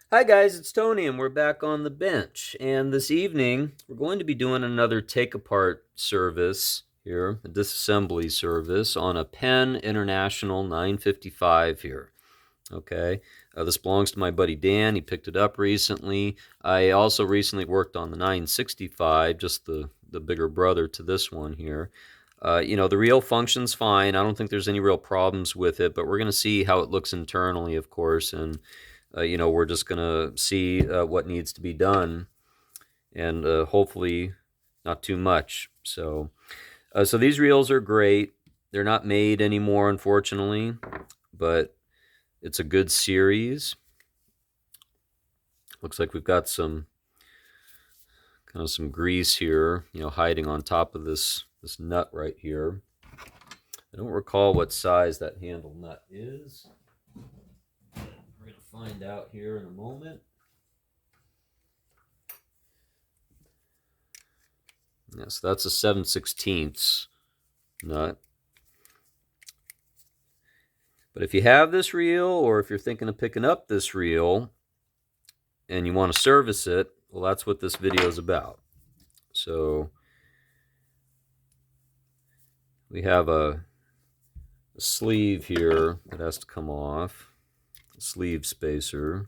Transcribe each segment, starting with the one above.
Hi guys, it's Tony and we're back on the bench. And this evening we're going to be doing another take apart service here, a disassembly service on a Penn International 955 here. Okay, this belongs to my buddy Dan. He picked it up recently. I also recently worked on the 965, just the bigger brother to this one here. The reel functions fine. I don't think there's any real problems with it, but we're going to see how it looks internally, of course, and we're just going to see what needs to be done, and hopefully not too much. So these reels are great. They're not made anymore, unfortunately, but it's a good series. Looks like we've got some grease here, hiding on top of this nut right here. I don't recall what size that handle nut is. We're going to find out here in a moment. Yeah, so that's a 7/16 nut. But if you have this reel, or if you're thinking of picking up this reel and you want to service it, well, that's what this video is about. So we have a sleeve here that has to come off, a sleeve spacer.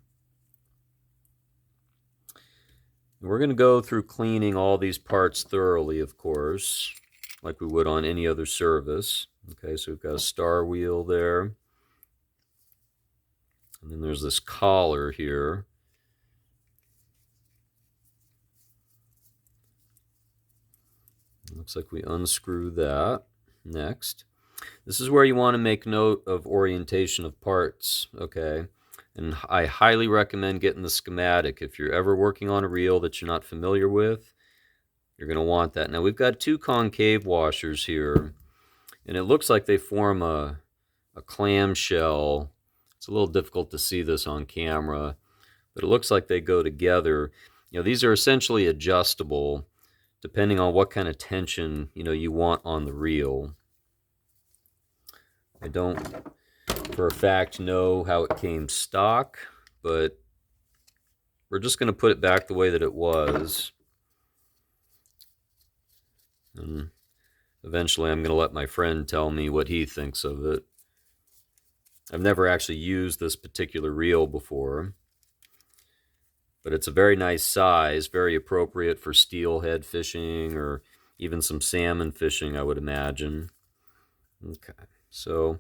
And we're going to go through cleaning all these parts thoroughly, of course, like we would on any other service. Okay, so we've got a star wheel there. And then there's this collar here. Looks like we unscrew that next. This is where you want to make note of orientation of parts, okay? And I highly recommend getting the schematic. If you're ever working on a reel that you're not familiar with, you're going to want that. Now we've got two concave washers here, and it looks like they form a clamshell. It's a little difficult to see this on camera, but it looks like they go together. These are essentially adjustable depending on what kind of tension you want on the reel. I don't for a fact know how it came stock, but we're just going to put it back the way that it was. And eventually I'm going to let my friend tell me what he thinks of it. I've never actually used this particular reel before, but it's a very nice size, very appropriate for steelhead fishing or even some salmon fishing, I would imagine. Okay, so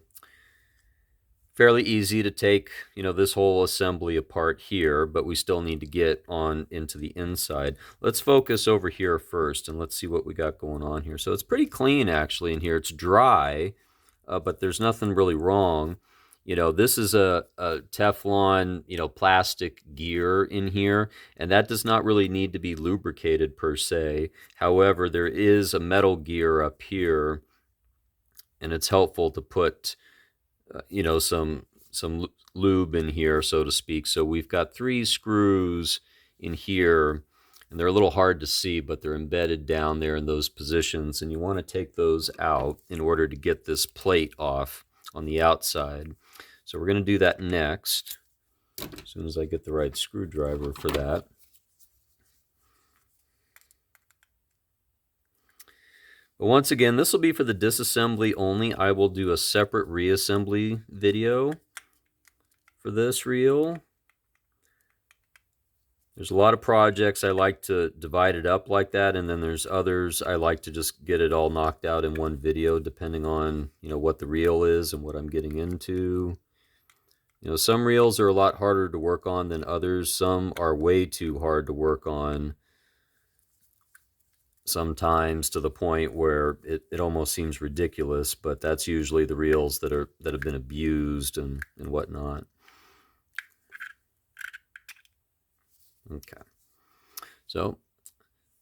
fairly easy to take, this whole assembly apart here, but we still need to get on into the inside. Let's focus over here first, and let's see what we got going on here. So it's pretty clean, actually, in here. It's dry, but there's nothing really wrong. This is a Teflon, plastic gear in here, and that does not really need to be lubricated per se. However, there is a metal gear up here, and it's helpful to put some lube in here, so to speak. So we've got 3 screws in here, and they're a little hard to see, but they're embedded down there in those positions, and you want to take those out in order to get this plate off on the outside. So we're going to do that next, as soon as I get the right screwdriver for that. But once again, this will be for the disassembly only. I will do a separate reassembly video for this reel. There's a lot of projects I like to divide it up like that, and then there's others I like to just get it all knocked out in one video, depending on what the reel is and what I'm getting into. Some reels are a lot harder to work on than others. Some are way too hard to work on, sometimes to the point where it almost seems ridiculous, but that's usually the reels that have been abused and whatnot. Okay, so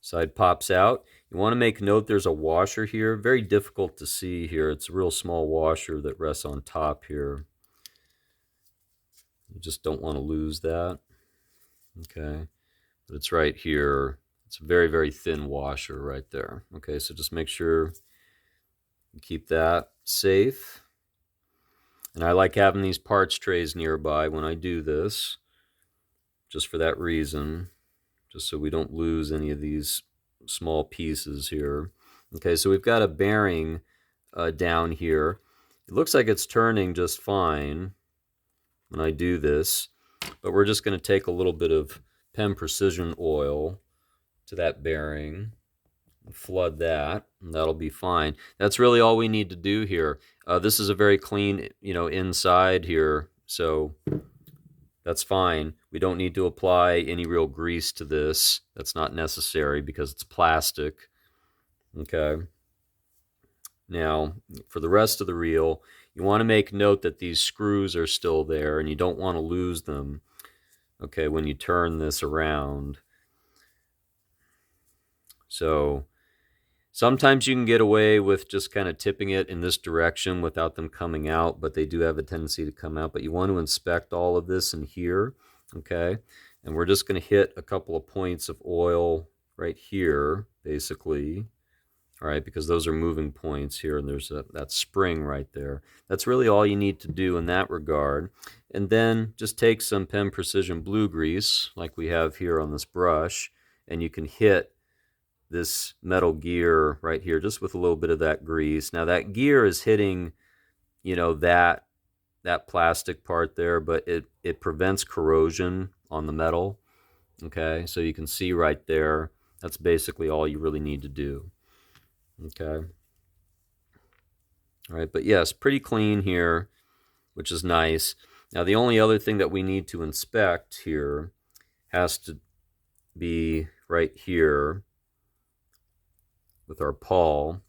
side pops out. You want to make note there's a washer here. Very difficult to see here. It's a real small washer that rests on top here. You just don't want to lose that. Okay, but it's right here. It's a very, very thin washer right there. Okay, so just make sure you keep that safe. And I like having these parts trays nearby when I do this. just for that reason, just so we don't lose any of these small pieces here. Okay, so we've got a bearing down here. It looks like it's turning just fine when I do this, but we're just going to take a little bit of Penn Precision oil to that bearing, flood that, and that'll be fine. That's really all we need to do here. This is a very clean, inside here, so that's fine. We don't need to apply any real grease to this. That's not necessary because it's plastic. Okay. Now, for the rest of the reel, you want to make note that these screws are still there and you don't want to lose them, okay, when you turn this around. So sometimes you can get away with just kind of tipping it in this direction without them coming out, but they do have a tendency to come out. But you want to inspect all of this in here, okay? And we're just going to hit a couple of points of oil right here, basically. All right, because those are moving points here, and there's that spring right there. That's really all you need to do in that regard. And then just take some Penn Precision blue grease, like we have here on this brush, and you can hit this metal gear right here just with a little bit of that grease. Now that gear is hitting, that plastic part there, but it prevents corrosion on the metal. Okay, so you can see right there, that's basically all you really need to do. Okay. All right, but yes, pretty clean here, which is nice. Now the only other thing that we need to inspect here has to be right here with our pawl,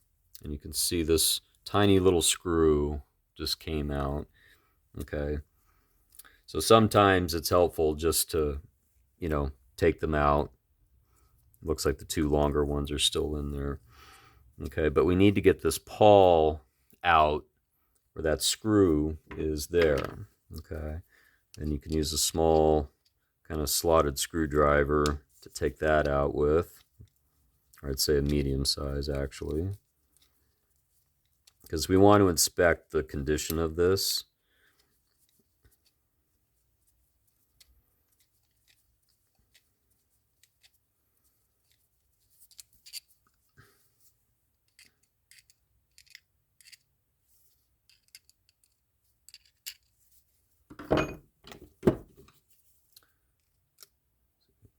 and you can see this tiny little screw just came out. Okay, so sometimes it's helpful just to, take them out. Looks like the two longer ones are still in there. Okay, but we need to get this pawl out where that screw is there. Okay, and you can use a small kind of slotted screwdriver to take that out with, or I'd say a medium size actually, because we want to inspect the condition of this.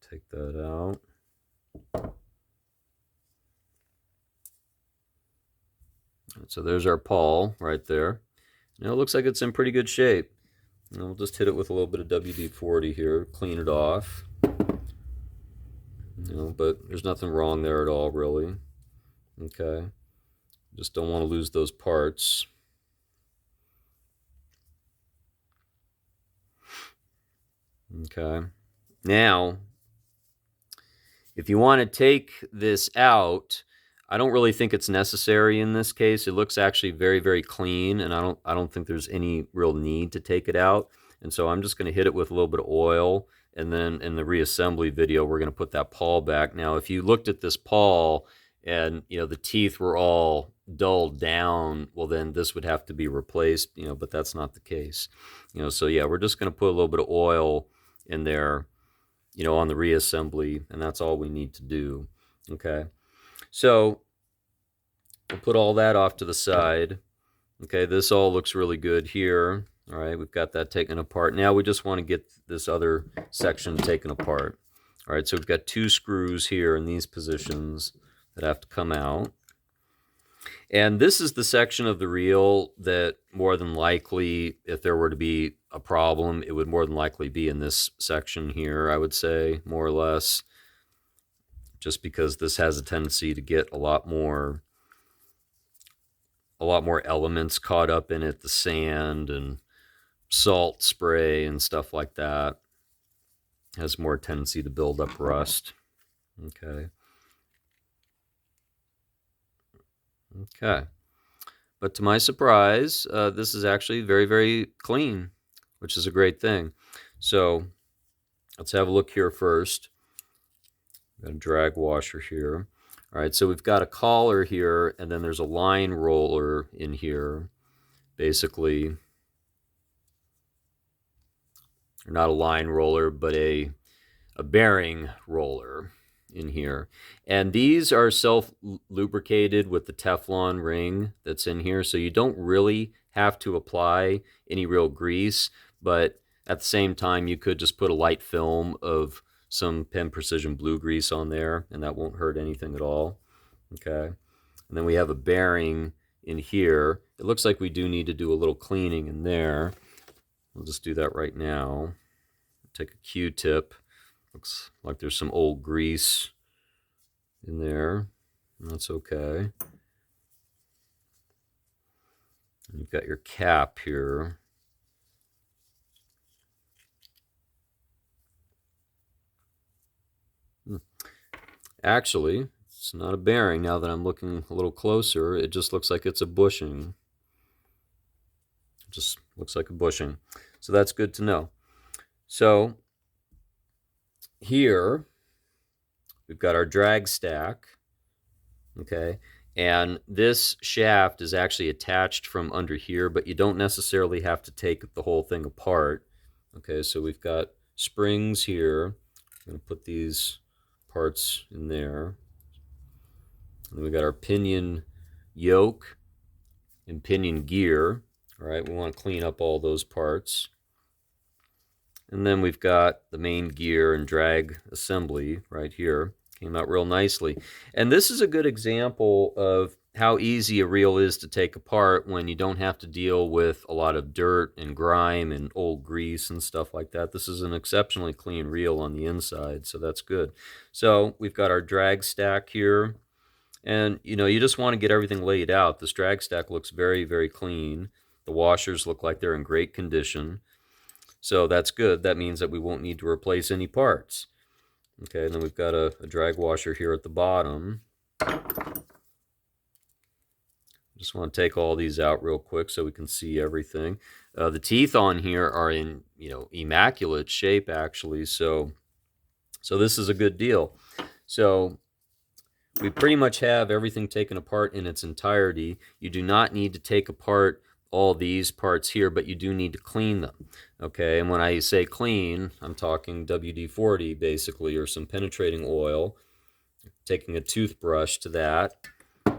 Take that out. So there's our pawl right there. Now it looks like it's in pretty good shape. And we'll just hit it with a little bit of WD-40 here, clean it off. But there's nothing wrong there at all, really. Okay. Just don't want to lose those parts. Okay. Now, if you want to take this out, I don't really think it's necessary in this case. It looks actually very, very clean, and I don't think there's any real need to take it out. And so I'm just going to hit it with a little bit of oil, and then in the reassembly video, we're going to put that pawl back. Now, if you looked at this pawl and the teeth were all dulled down, well, then this would have to be replaced. But that's not the case. So yeah, we're just going to put a little bit of oil in there, on the reassembly, and that's all we need to do. Okay. So we'll put all that off to the side. Okay, this all looks really good here. All right, we've got that taken apart. Now we just want to get this other section taken apart. All right, so we've got two screws here in these positions that have to come out. And this is the section of the reel that more than likely, if there were to be a problem, it would more than likely be in this section here, I would say, more or less. Just because this has a tendency to get a lot more elements caught up in it, the sand and salt spray and stuff like that. It has more tendency to build up rust. Okay. Okay. But to my surprise, this is actually very, very clean, which is a great thing. So let's have a look here first. Got a drag washer here. All right, so we've got a collar here, and then there's a line roller in here, basically. Or not a line roller, but a a bearing roller in here. And these are self-lubricated with the Teflon ring that's in here, so you don't really have to apply any real grease, but at the same time, you could just put a light film of some Penn Precision Blue Grease on there, and that won't hurt anything at all. Okay. And then we have a bearing in here. It looks like we do need to do a little cleaning in there. We'll just do that right now. Take a Q-tip. Looks like there's some old grease in there. That's okay. And you've got your cap here. Actually, it's not a bearing now that I'm looking a little closer. It just looks like it's a bushing. It just looks like a bushing. So that's good to know. So here we've got our drag stack. Okay. And this shaft is actually attached from under here, but you don't necessarily have to take the whole thing apart. Okay, so we've got springs here. I'm going to put these parts in there. And then we got our pinion yoke and pinion gear. All right, we want to clean up all those parts. And then we've got the main gear and drag assembly right here. Came out real nicely. And this is a good example of how easy a reel is to take apart when you don't have to deal with a lot of dirt and grime and old grease and stuff like that. This is an exceptionally clean reel on the inside, so that's good. So we've got our drag stack here. And, you know, you just want to get everything laid out. This drag stack looks very, very clean. The washers look like they're in great condition. So that's good. That means that we won't need to replace any parts. Okay, and then we've got a drag washer here at the bottom. Just want to take all these out real quick so we can see everything. The teeth on here are in, you know, immaculate shape actually. So this is a good deal. So we pretty much have everything taken apart in its entirety. You do not need to take apart all these parts here, but you do need to clean them. Okay, and when I say clean, I'm talking WD-40 basically, or some penetrating oil, taking a toothbrush to that,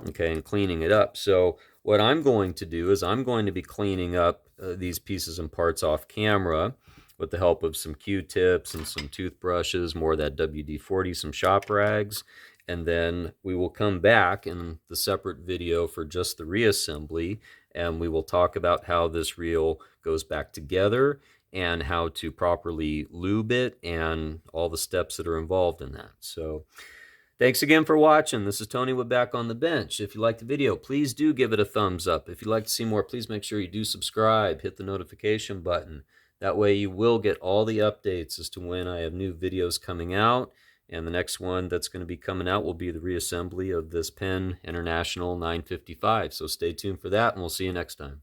okay, and cleaning it up. So what I'm going to do is I'm going to be cleaning up these pieces and parts off camera with the help of some Q-tips and some toothbrushes, more of that WD-40, some shop rags, and then we will come back in the separate video for just the reassembly, and we will talk about how this reel goes back together and how to properly lube it and all the steps that are involved in that. So thanks again for watching. This is Tony with Back on the Bench. If you liked the video, please do give it a thumbs up. If you'd like to see more, please make sure you do subscribe, hit the notification button. That way you will get all the updates as to when I have new videos coming out. And the next one that's going to be coming out will be the reassembly of this Penn International 955. So stay tuned for that, and we'll see you next time.